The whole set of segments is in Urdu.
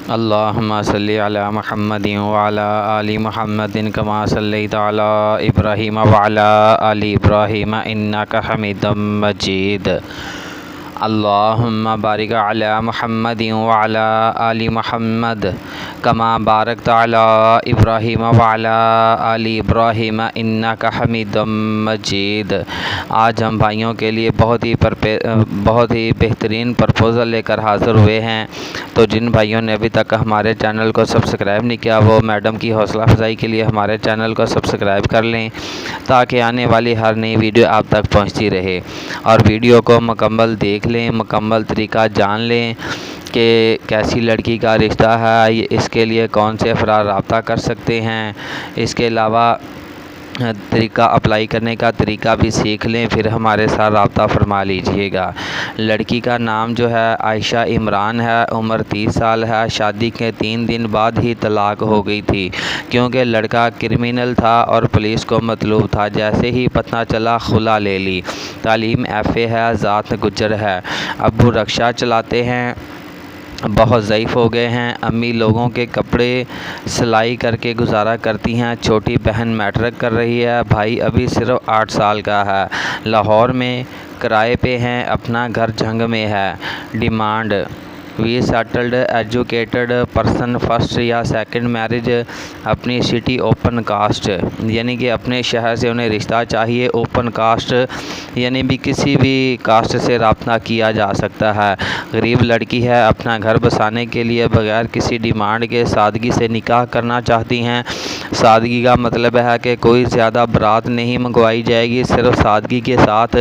اللہم صلی علی محمد وعلی آل محمد کما صلیت علی ابراہیم وعلی آل ابراہیم انک حمید مجید۔ اللہم بارک علی محمد وعلی آل محمد کما بارکت علی ابراہیم وعلی آل ابراہیم انک حمید مجید۔ آج ہم بھائیوں کے لیے بہت ہی بہترین پرپوزل لے کر حاضر ہوئے ہیں۔ تو جن بھائیوں نے ابھی تک ہمارے چینل کو سبسکرائب نہیں کیا وہ میڈم کی حوصلہ افزائی کے لیے ہمارے چینل کو سبسکرائب کر لیں تاکہ آنے والی ہر نئی ویڈیو آپ تک پہنچتی رہے، اور ویڈیو کو مکمل دیکھ لیں، مکمل طریقہ جان لیں کہ کیسی لڑکی کا رشتہ ہے، اس کے لیے کون سے افراد رابطہ کر سکتے ہیں۔ اس کے علاوہ طریقہ اپلائی کرنے کا طریقہ بھی سیکھ لیں، پھر ہمارے ساتھ رابطہ فرما لیجئے گا۔ لڑکی کا نام جو ہے عائشہ عمران ہے، عمر 30 سال ہے، شادی کے 3 دن بعد ہی طلاق ہو گئی تھی کیونکہ لڑکا کرمینل تھا اور پولیس کو مطلوب تھا۔ جیسے ہی پتہ چلا خلا لے لی۔ تعلیم FA ہے، ذات گجر ہے، ابو رکشہ چلاتے ہیں، بہت ضعیف ہو گئے ہیں، امی لوگوں کے کپڑے سلائی کر کے گزارا کرتی ہیں، چھوٹی بہن میٹرک کر رہی ہے، بھائی ابھی صرف 8 سال کا ہے، لاہور میں کرائے پہ ہیں، اپنا گھر جھنگ میں ہے۔ ڈیمانڈ: وی سیٹلڈ ایجوکیٹڈ پرسن، فرسٹ یا سیکنڈ میرج، اپنی سٹی اوپن کاسٹ، یعنی کہ اپنے شہر سے انہیں رشتہ چاہیے، اوپن کاسٹ یعنی بھی کسی بھی کاسٹ سے رابطہ کیا جا سکتا ہے۔ غریب لڑکی ہے، اپنا گھر بسانے کے لیے بغیر کسی ڈیمانڈ کے سادگی سے نکاح کرنا چاہتی ہیں۔ سادگی کا مطلب ہے کہ کوئی زیادہ بارات نہیں منگوائی جائے گی، صرف سادگی کے ساتھ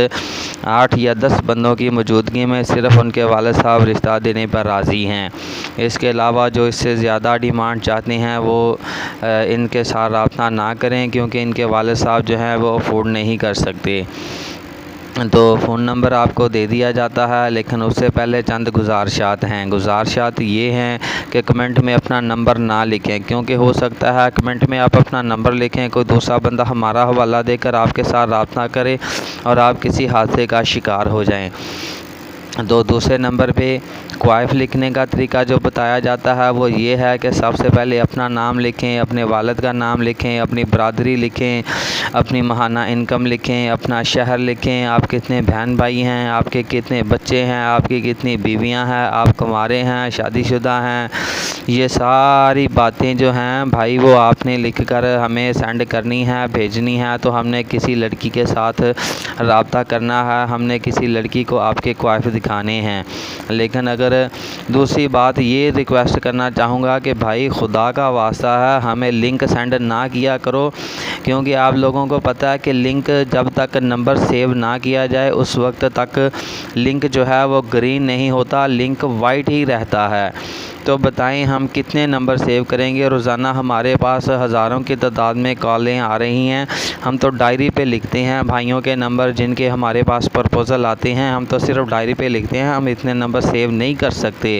8 یا 10 بندوں کی موجودگی میں صرف ان کے والد صاحب رشتہ دینے پر راضی ہیں۔ اس کے علاوہ جو اس سے زیادہ ڈیمانڈ چاہتے ہیں وہ ان کے ساتھ رابطہ نہ کریں کیونکہ ان کے والد صاحب جو ہیں وہ افورڈ نہیں کر سکتے۔ تو فون نمبر آپ کو دے دیا جاتا ہے، لیکن اس سے پہلے چند گزارشات ہیں۔ گزارشات یہ ہیں کہ کمنٹ میں اپنا نمبر نہ لکھیں، کیونکہ ہو سکتا ہے کمنٹ میں آپ اپنا نمبر لکھیں، کوئی دوسرا بندہ ہمارا حوالہ دے کر آپ کے ساتھ رابطہ کرے اور آپ کسی حادثے کا شکار ہو جائیں۔ دوسرے نمبر پہ کوائف لکھنے کا طریقہ جو بتایا جاتا ہے وہ یہ ہے کہ سب سے پہلے اپنا نام لکھیں، اپنے والد کا نام لکھیں، اپنی برادری لکھیں، اپنی ماہانہ انکم لکھیں، اپنا شہر لکھیں، آپ کتنے بہن بھائی ہیں، آپ کے کتنے بچے ہیں، آپ کی کتنی بیویاں ہیں، آپ کنوارے ہیں، شادی شدہ ہیں۔ یہ ساری باتیں جو ہیں بھائی وہ آپ نے لکھ کر ہمیں سینڈ کرنی ہے، بھیجنی ہے۔ تو ہم نے کسی لڑکی کے ساتھ رابطہ کرنا ہے، ہم نے کسی لڑکی کو آپ کے کوائف دکھانے ہیں۔ لیکن اگر دوسری بات یہ ریکویسٹ کرنا چاہوں گا کہ بھائی خدا کا واسطہ ہے ہمیں لنک سینڈ نہ کیا کرو، کیونکہ آپ لوگوں کو پتہ ہے کہ لنک جب تک نمبر سیو نہ کیا جائے اس وقت تک لنک جو ہے وہ گرین نہیں ہوتا، لنک وائٹ ہی رہتا ہے۔ تو بتائیں ہم کتنے نمبر سیو کریں گے؟ روزانہ ہمارے پاس ہزاروں کی تعداد میں کالیں آ رہی ہیں، ہم تو ڈائری پہ لکھتے ہیں بھائیوں کے نمبر جن کے ہمارے پاس پرپوزل آتے ہیں، ہم تو صرف ڈائری پہ لکھتے ہیں، ہم اتنے نمبر سیو نہیں کر سکتے۔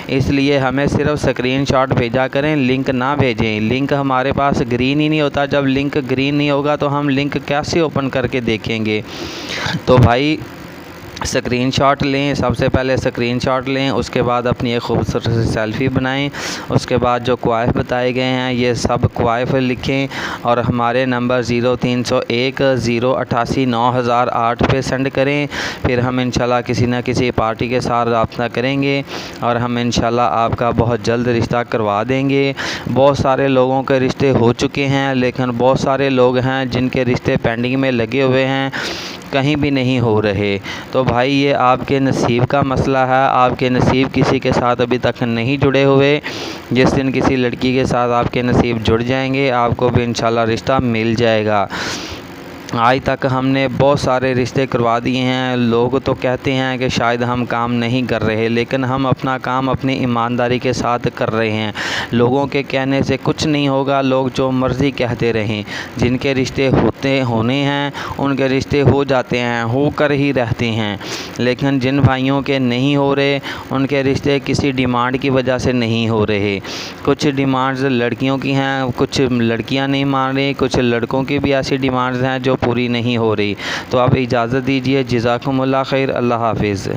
اس لیے ہمیں صرف اسکرین شاٹ بھیجا کریں، لنک نہ بھیجیں۔ لنک ہمارے پاس گرین ہی نہیں ہوتا، جب لنک گرین نہیں ہوگا تو ہم لنک کیسے اوپن کر کے دیکھیں گے؟ تو بھائی اسکرین شاٹ لیں، سب سے پہلے اسکرین شاٹ لیں، اس کے بعد اپنی ایک خوبصورت سی سیلفی بنائیں، اس کے بعد جو کوائف بتائے گئے ہیں یہ سب کوائف لکھیں اور ہمارے نمبر 0301 088 9008 پہ سینڈ کریں۔ پھر ہم انشاءاللہ کسی نہ کسی پارٹی کے ساتھ رابطہ کریں گے اور ہم انشاءاللہ آپ کا بہت جلد رشتہ کروا دیں گے۔ بہت سارے لوگوں کے رشتے ہو چکے ہیں، لیکن بہت سارے لوگ ہیں جن کے رشتے پینڈنگ میں لگے ہوئے ہیں، کہیں بھی نہیں ہو رہے۔ تو بھائی یہ آپ کے نصیب کا مسئلہ ہے، آپ کے نصیب کسی کے ساتھ ابھی تک نہیں جڑے ہوئے، جس دن کسی لڑکی کے ساتھ آپ کے نصیب جڑ جائیں گے آپ کو بھی انشاءاللہ رشتہ مل جائے گا۔ آج تک ہم نے بہت سارے رشتے کروا دیے ہیں، لوگ تو کہتے ہیں کہ شاید ہم کام نہیں کر رہے، لیکن ہم اپنا کام اپنی ایمانداری کے ساتھ کر رہے ہیں۔ لوگوں کے کہنے سے کچھ نہیں ہوگا، لوگ جو مرضی کہتے رہیں، جن کے رشتے ہونے ہیں ان کے رشتے ہو جاتے ہیں، ہو کر ہی رہتے ہیں، لیکن جن بھائیوں کے نہیں ہو رہے ان کے رشتے کسی ڈیمانڈ کی وجہ سے نہیں ہو رہے۔ کچھ ڈیمانڈز لڑکیوں کی ہیں، کچھ لڑکیاں نہیں مان رہی، کچھ لڑکوں کی بھی ایسی ڈیمانڈز ہیں جو پوری نہیں ہو رہی۔ تو اب اجازت دیجیے، جزاکم اللہ خیر، اللہ حافظ۔